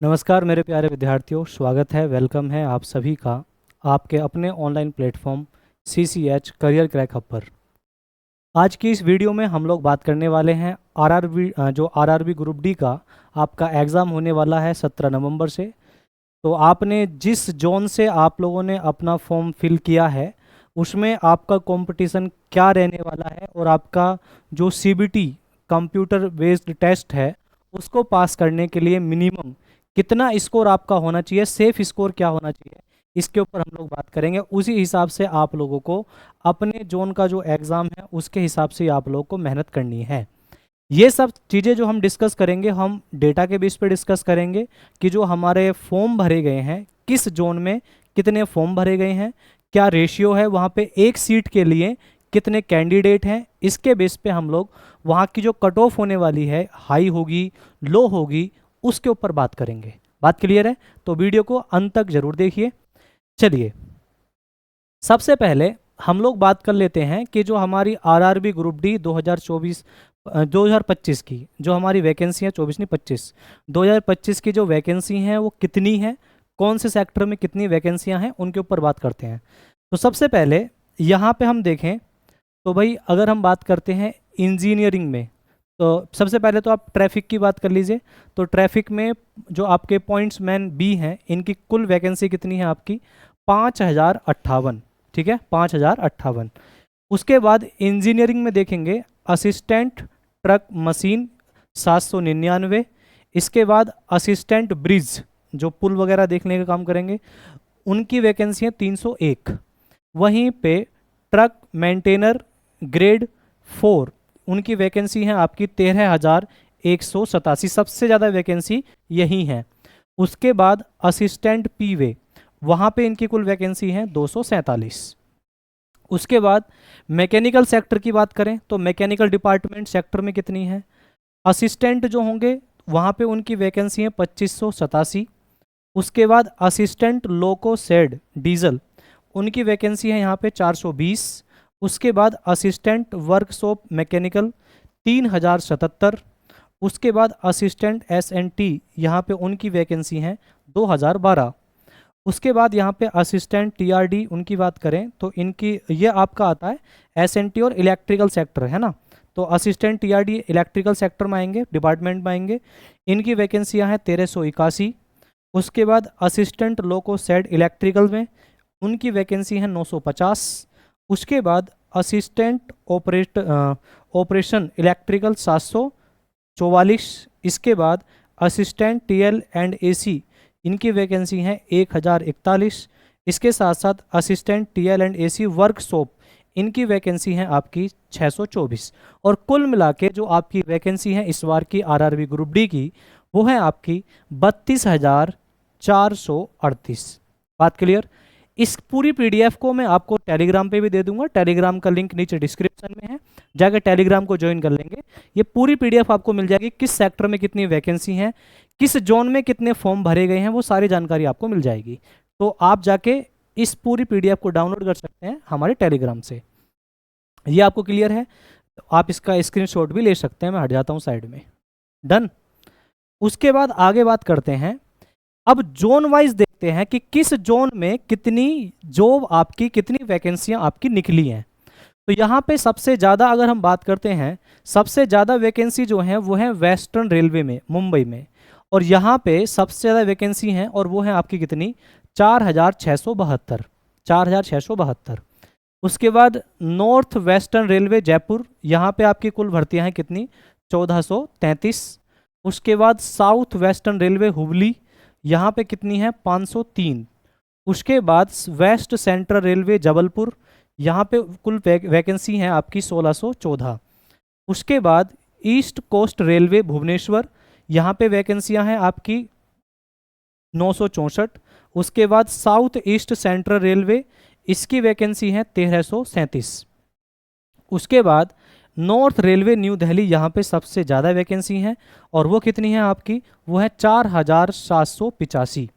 नमस्कार मेरे प्यारे विद्यार्थियों, स्वागत है, वेलकम है आप सभी का आपके अपने online platform CCH career crack hub पर। आज की इस वीडियो में हम लोग बात करने वाले हैं आरआरबी ग्रुप डी का आपका एग्ज़ाम होने वाला है 17 नवंबर से। तो आपने जिस जोन से आप लोगों ने अपना फॉर्म फिल किया है उसमें आपका कंपटीशन क्या रहने वाला है और आपका जो CBT कंप्यूटर बेस्ड टेस्ट है उसको पास करने के लिए मिनिमम कितना स्कोर आपका होना चाहिए, सेफ स्कोर क्या होना चाहिए, इसके ऊपर हम लोग बात करेंगे। उसी हिसाब से आप लोगों को अपने जोन का जो एग्ज़ाम है उसके हिसाब से आप लोगों को मेहनत करनी है। ये सब चीज़ें जो हम डिस्कस करेंगे, हम डेटा के बेस पे डिस्कस करेंगे कि जो हमारे फॉर्म भरे गए हैं किस जोन में कितने फॉर्म भरे गए हैं, क्या रेशियो है, वहाँ पे एक सीट के लिए कितने कैंडिडेट हैं। इसके बेस पे हम लोग वहाँ की जो कट ऑफ होने वाली है, हाई होगी लो होगी, उसके ऊपर बात करेंगे। बात क्लियर है? तो वीडियो को अंत तक जरूर देखिए। चलिए, सबसे पहले हम लोग बात कर लेते हैं कि जो हमारी आरआरबी ग्रुप डी 2025 की जो हमारी वैकेंसी है, 24 नहीं 25, 2025 की जो वैकेंसी हैं वो कितनी है, कौन से सेक्टर में कितनी वैकेंसियां हैं, उनके ऊपर बात करते हैं। तो सबसे पहले यहाँ पे हम देखें तो भाई अगर हम बात करते हैं इंजीनियरिंग में, तो सबसे पहले तो आप ट्रैफिक की बात कर लीजिए। तो ट्रैफिक में जो आपके पॉइंट्स मैन बी हैं इनकी कुल वैकेंसी कितनी है आपकी? 5058। ठीक है, 5058। उसके बाद इंजीनियरिंग में देखेंगे असिस्टेंट ट्रक मशीन 799। इसके बाद असिस्टेंट ब्रिज जो पुल वगैरह देखने का काम करेंगे उनकी वैकेंसी है 301। वहीं पे ट्रक मेंटेनर ग्रेड 4 उनकी वैकेंसी है आपकी 13,187। सबसे ज़्यादा वैकेंसी यही है। उसके बाद असिस्टेंट पीवे वहाँ पे इनकी कुल वैकेंसी है 247। उसके बाद मैकेनिकल सेक्टर की बात करें तो मैकेनिकल डिपार्टमेंट सेक्टर में कितनी है? असिस्टेंट जो होंगे वहाँ पे उनकी वैकेंसी है 2587। उसके बाद असिस्टेंट लोको सेड डीजल उनकी वैकेंसी है यहाँ पे 420। उसके बाद असिस्टेंट वर्कशॉप मैकेनिकल 3077। उसके बाद असिस्टेंट SNT यहाँ पे उनकी वैकेंसी है 2012। उसके बाद यहाँ पे असिस्टेंट TRD उनकी बात करें तो इनकी ये आपका आता है SNT और इलेक्ट्रिकल सेक्टर, है ना। तो असिस्टेंट TRD इलेक्ट्रिकल सेक्टर में आएंगे, डिपार्टमेंट में आएंगे। इनकी वैकेंसियाँ हैं 1381। उसके बाद असिस्टेंट लोको सेड इलेक्ट्रिकल में उनकी वैकेंसी है 950। उसके बाद असिस्टेंट ऑपरेशन इलेक्ट्रिकल 744। इसके बाद असिस्टेंट TL&AC इनकी वैकेंसी है 1041। इसके साथ साथ असिस्टेंट TL&AC वर्कशॉप इनकी वैकेंसी है आपकी 624। और कुल मिला के जो आपकी वैकेंसी है इस बार की आरआरबी ग्रुप डी की वो है आपकी 32,438। बात क्लियर? इस पूरी PDF को मैं आपको टेलीग्राम पे भी दे दूंगा, टेलीग्राम का लिंक नीचे डिस्क्रिप्शन में है, जाकर टेलीग्राम को ज्वाइन कर लेंगे। ये पूरी PDF आपको मिल जाएगी, किस सेक्टर में कितनी वैकेंसी है, किस जोन में कितने फॉर्म भरे गए हैं, वो सारी जानकारी आपको मिल जाएगी। तो आप जाके इस पूरी PDF को डाउनलोड कर सकते हैं हमारे टेलीग्राम से। ये आपको क्लियर है? तो आप इसका स्क्रीनशॉट भी ले सकते हैं, मैं हट जाता हूँ साइड में। डन। उसके बाद आगे बात करते हैं, अब जोन वाइज देखते हैं कि किस जोन में कितनी जॉब आपकी, कितनी वैकेंसियां आपकी निकली हैं। तो यहाँ पे सबसे ज़्यादा अगर हम बात करते हैं, सबसे ज़्यादा वैकेंसी जो है वो है वेस्टर्न रेलवे में, मुंबई में। और यहाँ पे सबसे ज़्यादा वैकेंसी हैं और वो है आपकी कितनी? 4,672। 4,672। उसके बाद नॉर्थ वेस्टर्न रेलवे जयपुर, यहाँ पे आपकी कुल भर्तियाँ हैं कितनी? 1,433। उसके बाद साउथ वेस्टर्न रेलवे हुबली, यहाँ पे कितनी है? 503। उसके बाद वेस्ट सेंट्रल रेलवे जबलपुर, यहाँ पे कुल वैकेंसी है आपकी 1,614। उसके बाद ईस्ट कोस्ट रेलवे भुवनेश्वर, यहाँ पे वैकेंसियाँ हैं आपकी 964। उसके बाद साउथ ईस्ट सेंट्रल रेलवे, इसकी वैकेंसी है 1337। उसके बाद नॉर्थ रेलवे न्यू दिल्ली, यहाँ पे सबसे ज़्यादा वैकेंसी हैं और वो कितनी है आपकी? वो है 4,785।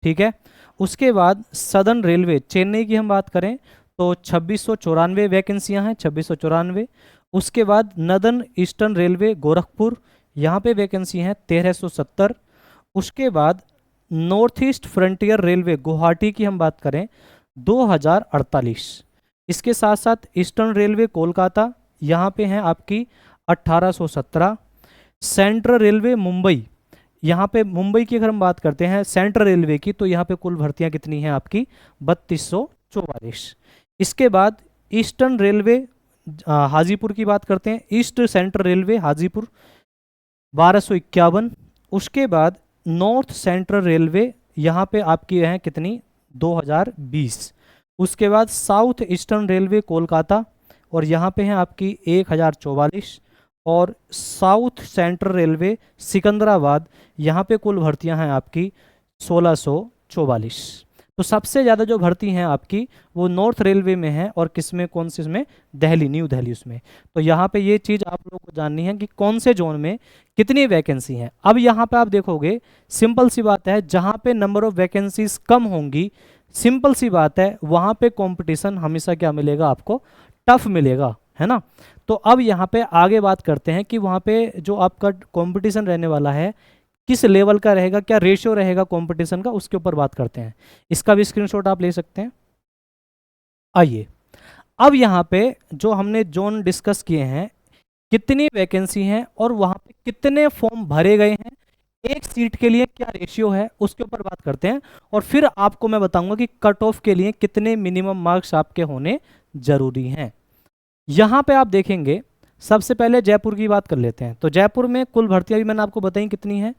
ठीक है। उसके बाद सदर्न रेलवे चेन्नई की हम बात करें तो 2,694 वैकेंसियाँ हैं, 2,694। उसके बाद नदर्न ईस्टर्न रेलवे गोरखपुर, यहाँ पे वैकेंसी हैं 1,370। उसके बाद north east frontier railway Guwahati की हम बात करें 2048। इसके साथ साथ ईस्टर्न रेलवे कोलकाता यहाँ पे हैं आपकी 1817। सेंट्रल रेलवे मुंबई, यहाँ पे मुंबई की अगर हम बात करते हैं सेंट्रल रेलवे की, तो यहाँ पे कुल भर्तियाँ कितनी हैं आपकी 3244। इसके बाद ईस्टर्न रेलवे हाजीपुर की बात करते हैं, ईस्ट सेंट्रल रेलवे हाजीपुर 1251। उसके बाद नॉर्थ सेंट्रल रेलवे यहाँ पे आपकी हैं कितनी 2020। उसके बाद साउथ ईस्टर्न रेलवे कोलकाता और यहाँ पे हैं आपकी 1044। और साउथ सेंट्रल रेलवे सिकंदराबाद, यहाँ पे कुल भर्तियाँ हैं आपकी 1644। तो सबसे ज़्यादा जो भर्ती हैं आपकी वो नॉर्थ रेलवे में है, और किस में, कौन से इसमें, दिल्ली, न्यू दिल्ली उसमें। तो यहाँ पे ये चीज़ आप लोगों को जाननी है कि कौन से जोन में कितनी वैकेंसी हैं। अब यहाँ पे आप देखोगे सिंपल सी बात है, जहाँ पे नंबर ऑफ़ वैकेंसीज कम होंगी, सिंपल सी बात है, वहाँ पे कंपटीशन हमेशा क्या मिलेगा आपको, टफ मिलेगा, है ना। तो अब यहाँ पे आगे बात करते हैं कि वहाँ पे जो आपका कंपटीशन रहने वाला है किस लेवल का रहेगा, क्या रेशियो रहेगा कंपटीशन का, उसके ऊपर बात करते हैं। इसका भी स्क्रीनशॉट आप ले सकते हैं। आइए अब यहाँ पे जो हमने जोन डिस्कस किए हैं, कितनी वैकेंसी हैं और वहाँ पे कितने फॉर्म भरे गए हैं, एक सीट के लिए क्या रेशियो है, उसके ऊपर बात करते हैं। और फिर आपको मैं बताऊंगा कि कट ऑफ के लिए कितने मिनिमम मार्क्स आपके होने जरूरी हैं। यहाँ पे आप देखेंगे, सबसे पहले जयपुर की बात कर लेते हैं। तो जयपुर में कुल भर्तियां भी मैंने आपको बताई कितनी है,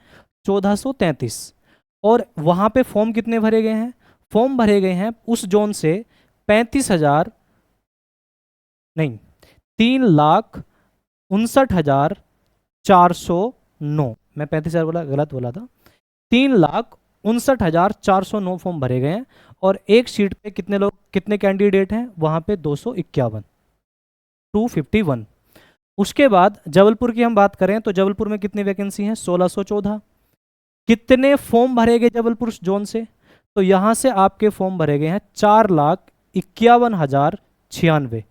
1433। और वहाँ पे फॉर्म कितने भरे गए हैं, फॉर्म भरे गए हैं उस जोन से 35,000 नहीं 3,59,409। मैं 35,000 बोला, गलत बोला था, 3,59,409 फॉर्म भरे गए हैं। और एक सीट पे कितने लोग, कितने कैंडिडेट हैं, वहाँ पे 251। उसके बाद जबलपुर की हम बात करें तो जबलपुर में कितनी वैकेंसी हैं, 1614। कितने फॉर्म भरे गए जबलपुर जोन से, तो यहाँ से आपके फॉर्म भरे गए हैं 4,51,096,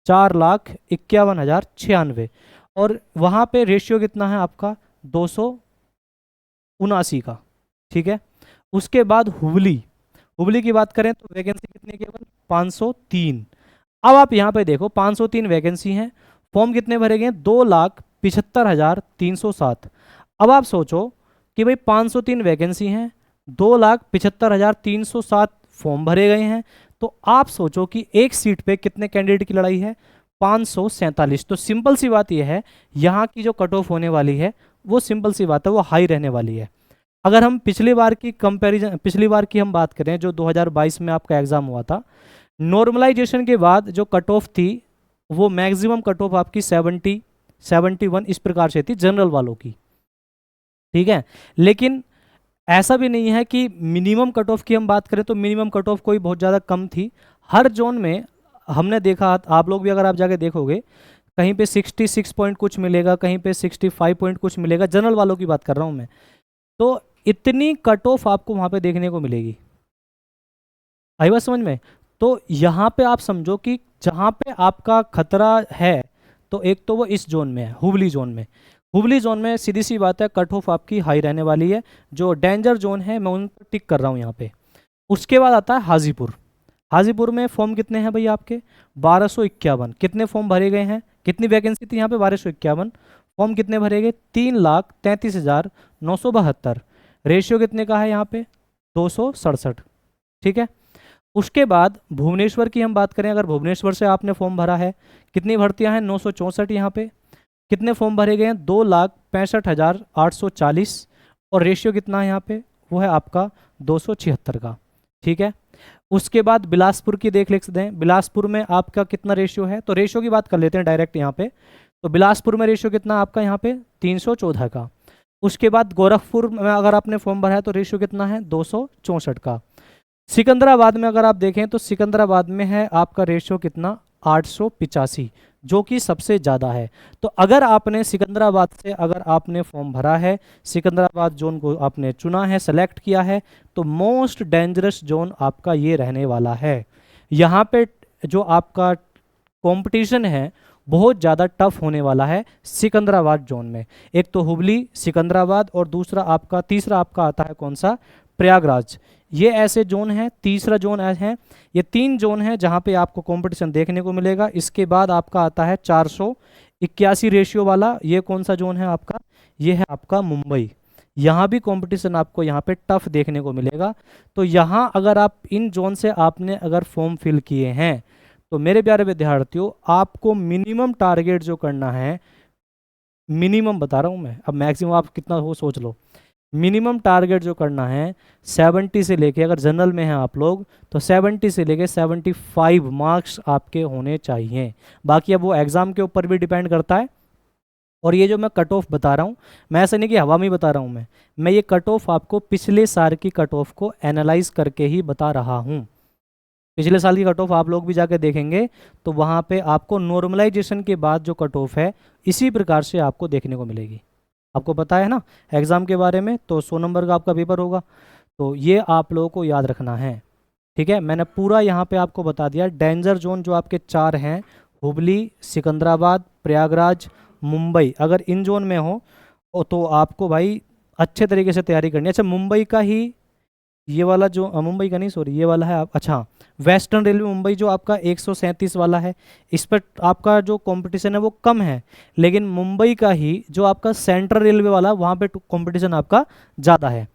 4,51,096। और वहाँ पे रेशियो कितना है आपका 279 का, ठीक है। उसके बाद हुबली, हुबली की बात करें तो वैकेंसी कितनी, केवल 503। अब आप यहाँ पे देखो 503 वैकेंसी हैं, फॉर्म कितने भरे गए हैं, 2,75,307। अब आप सोचो कि भाई 503 वैकेंसी हैं, 2,75,307 फॉर्म भरे गए हैं, तो आप सोचो कि एक सीट पे कितने कैंडिडेट की लड़ाई है, 547। तो सिंपल सी बात यह है, यहाँ की जो कट ऑफ होने वाली है वो सिंपल सी बात है, वो हाई रहने वाली है। अगर हम पिछली बार की कंपैरिजन, पिछली बार की हम बात करें जो 2022 में आपका एग्ज़ाम हुआ था, नॉर्मलाइजेशन के बाद जो कट ऑफ थी वो मैक्सिमम कट ऑफ आपकी 70, 71 इस प्रकार से थी जनरल वालों की, ठीक है। लेकिन ऐसा भी नहीं है कि मिनिमम कट ऑफ की हम बात करें तो मिनिमम कट ऑफ कोई बहुत ज़्यादा कम थी। हर जोन में हमने देखा, आप लोग भी अगर आप जाके देखोगे, कहीं पे 66 पॉइंट कुछ मिलेगा, कहीं पे 65 पॉइंट कुछ मिलेगा, जनरल वालों की बात कर रहा हूँ मैं। तो इतनी कट ऑफ आपको वहाँ पे देखने को मिलेगी, आई बात समझ में। तो यहाँ पे आप समझो कि जहाँ पे आपका खतरा है, तो एक तो वो इस जोन में है, हुबली जोन में। हुबली जोन में सीधी सी बात है, कट ऑफ आपकी हाई रहने वाली है। जो डेंजर जोन है मैं उन पर टिक कर रहा हूँ यहाँ पे। उसके बाद आता है हाजीपुर। हाजीपुर में फॉर्म कितने हैं भैया आपके, 1251। कितने फॉर्म भरे गए हैं, कितनी वैकेंसी थी यहाँ पे, 1251। फॉर्म कितने भरे गए, 3,33,972। रेशियो कितने का है यहाँ पे, 267, ठीक है। उसके बाद भुवनेश्वर की हम बात करें, अगर भुवनेश्वर से आपने फॉर्म भरा है, कितनी भर्तियां हैं, 964। यहाँ पे कितने फॉर्म भरे गए हैं, 2,65,840। और रेशियो कितना है यहाँ पे, वो है आपका 276 का, ठीक है। उसके बाद बिलासपुर की देख लेते हैं, बिलासपुर में आपका कितना रेशियो है, तो रेशियो की बात कर लेते हैं डायरेक्ट यहाँ पे। तो बिलासपुर में रेशियो कितना आपका यहाँ पे, 314 का। उसके बाद गोरखपुर में अगर आपने फॉर्म भरा है तो रेशियो कितना है, 264 का। सिकंदराबाद में अगर आप देखें तो सिकंदराबाद में है आपका रेशियो कितना, 885, जो कि सबसे ज़्यादा है। तो अगर आपने सिकंदराबाद से अगर आपने फॉर्म भरा है, सिकंदराबाद जोन को आपने चुना है, सेलेक्ट किया है, तो मोस्ट डेंजरस जोन आपका ये रहने वाला है। यहाँ पे जो आपका कंपटीशन है बहुत ज़्यादा टफ होने वाला है सिकंदराबाद जोन में। एक तो हुबली, सिकंदराबाद, और दूसरा आपका, तीसरा आपका आता है कौन सा, प्रयागराज, ये ऐसे जोन हैं। तीसरा जोन है, ये 3 जोन हैं जहाँ पे आपको कंपटीशन देखने को मिलेगा। इसके बाद आपका आता है 481 रेशियो वाला, ये कौन सा जोन है आपका, ये है आपका मुंबई। यहाँ भी कंपटीशन आपको यहाँ पे टफ देखने को मिलेगा। तो यहाँ अगर आप इन जोन से आपने अगर फॉर्म फिल किए हैं तो मेरे प्यारे विद्यार्थियों आपको मिनिमम टारगेट जो करना है, मिनिमम बता रहा हूँ मैं, अब मैक्सिमम आप कितना हो सोच लो, मिनिमम टारगेट जो करना है 70 से लेके, अगर जनरल में हैं आप लोग तो 70 से लेके 75 मार्क्स आपके होने चाहिए। बाकी अब वो एग्ज़ाम के ऊपर भी डिपेंड करता है। और ये जो मैं कट ऑफ बता रहा हूँ, मैं ऐसा नहीं कि हवा में ही बता रहा हूँ, मैं ये कट ऑफ आपको पिछले साल की कट ऑफ को एनालाइज करके ही बता रहा हूँ। पिछले साल की कट ऑफ आप लोग भी जाके देखेंगे तो वहाँ पे आपको नॉर्मलाइजेशन के बाद जो कट ऑफ है इसी प्रकार से आपको देखने को मिलेगी। आपको पता है ना एग्ज़ाम के बारे में, तो 100 नंबर का आपका पेपर होगा, तो ये आप लोगों को याद रखना है। ठीक है, मैंने पूरा यहाँ पे आपको बता दिया। डेंजर जोन जो आपके 4 हैं, हुबली, सिकंदराबाद, प्रयागराज, मुंबई, अगर इन जोन में हो तो आपको भाई अच्छे तरीके से तैयारी करनी है। अच्छा, मुंबई का ही ये वाला जो मुंबई का नहीं सॉरी ये वाला है आप, अच्छा वेस्टर्न रेलवे मुंबई जो आपका 137 वाला है, इस पर आपका जो कंपटीशन है वो कम है। लेकिन मुंबई का ही जो आपका सेंट्रल रेलवे वाला वहाँ पे कंपटीशन आपका ज़्यादा है।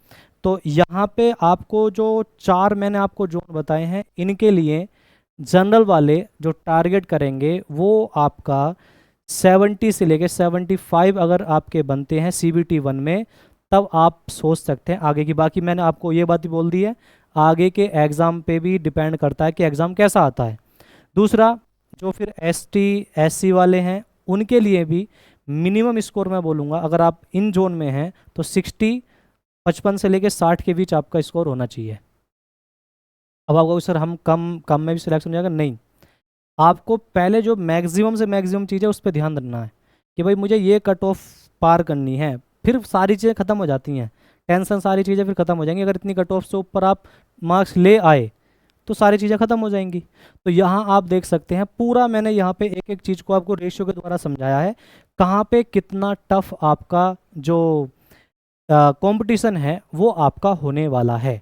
तो यहाँ पे आपको जो 4 मैंने आपको जोन बताए हैं, इनके लिए जनरल वाले जो टारगेट करेंगे वो आपका 70 से लेके 75 अगर आपके बनते हैं CBT 1 में, तब आप सोच सकते हैं आगे की। बाकी मैंने आपको ये बात भी बोल दी है, आगे के एग्ज़ाम पे भी डिपेंड करता है कि एग्ज़ाम कैसा आता है। दूसरा, जो फिर ST SC वाले हैं उनके लिए भी मिनिमम स्कोर मैं बोलूँगा, अगर आप इन जोन में हैं तो 55 से लेके 60 के बीच आपका स्कोर होना चाहिए। अब आपको सर हम कम कम में भी सिलेक्शन हो जाएगा, नहीं, आपको पहले जो मैक्सिमम से मैक्सिमम चीज़ है उस पर ध्यान रखना है कि भाई मुझे ये कट ऑफ पार करनी है, फिर सारी चीज़ें ख़त्म हो जाती हैं, टेंशन सारी चीज़ें फिर ख़त्म हो जाएंगी। अगर इतनी कट ऑफ से ऊपर आप मार्क्स ले आए तो सारी चीज़ें ख़त्म हो जाएंगी। तो यहाँ आप देख सकते हैं पूरा मैंने यहाँ पे एक एक चीज़ को आपको रेशियो के द्वारा समझाया है, कहाँ पे कितना टफ आपका जो कंपटीशन है वो आपका होने वाला है।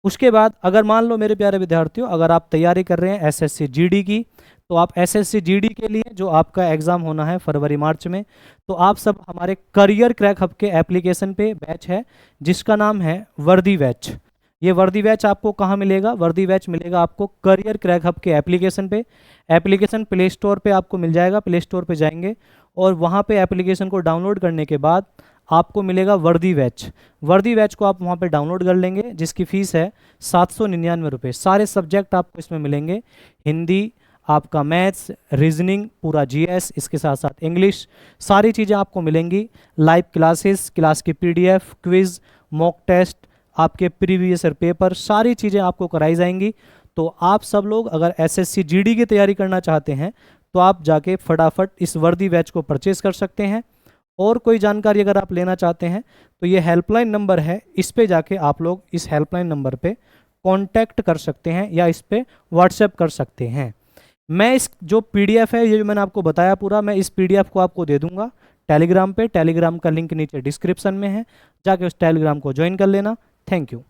उसके बाद अगर मान लो मेरे प्यारे विद्यार्थियों, अगर आप तैयारी कर रहे हैं SSC GD की, तो आप SSC GD के लिए जो आपका एग्ज़ाम होना है फरवरी मार्च में, तो आप सब हमारे करियर क्रैक हब के एप्लीकेशन पे बैच है जिसका नाम है वर्दी बैच। ये वर्दी बैच आपको कहाँ मिलेगा, वर्दी बैच मिलेगा आपको करियर क्रैक हब के एप्लीकेशन पे। एप्लीकेशन प्ले स्टोर पे आपको मिल जाएगा, प्ले स्टोर पे जाएंगे और वहाँ पे एप्लीकेशन को डाउनलोड करने के बाद आपको मिलेगा वर्दी बैच। वर्दी बैच को आप वहाँ पे डाउनलोड कर लेंगे, जिसकी फ़ीस है 799 रुपये। सारे सब्जेक्ट आपको इसमें मिलेंगे, हिंदी, आपका मैथ्स, रीजनिंग, पूरा GS, इसके साथ साथ इंग्लिश, सारी चीज़ें आपको मिलेंगी। लाइव क्लासेस, क्लास की PDF, क्विज़, मॉक टेस्ट, आपके प्रीवियस ईयर पेपर, सारी चीज़ें आपको कराई जाएंगी। तो आप सब लोग अगर SSC GD की तैयारी करना चाहते हैं तो आप जाके फटाफट इस वर्दी बैच को परचेज़ कर सकते हैं। और कोई जानकारी अगर आप लेना चाहते हैं तो ये हेल्पलाइन नंबर है, इस पे जाके आप लोग इस हेल्पलाइन नंबर पे कांटेक्ट कर सकते हैं या इस पे व्हाट्सएप कर सकते हैं। मैं इस जो PDF है, ये जो मैंने आपको बताया पूरा, मैं इस PDF को आपको दे दूंगा टेलीग्राम पे। टेलीग्राम का लिंक नीचे डिस्क्रिप्शन में है, जाके उस टेलीग्राम को ज्वाइन कर लेना। Thank you.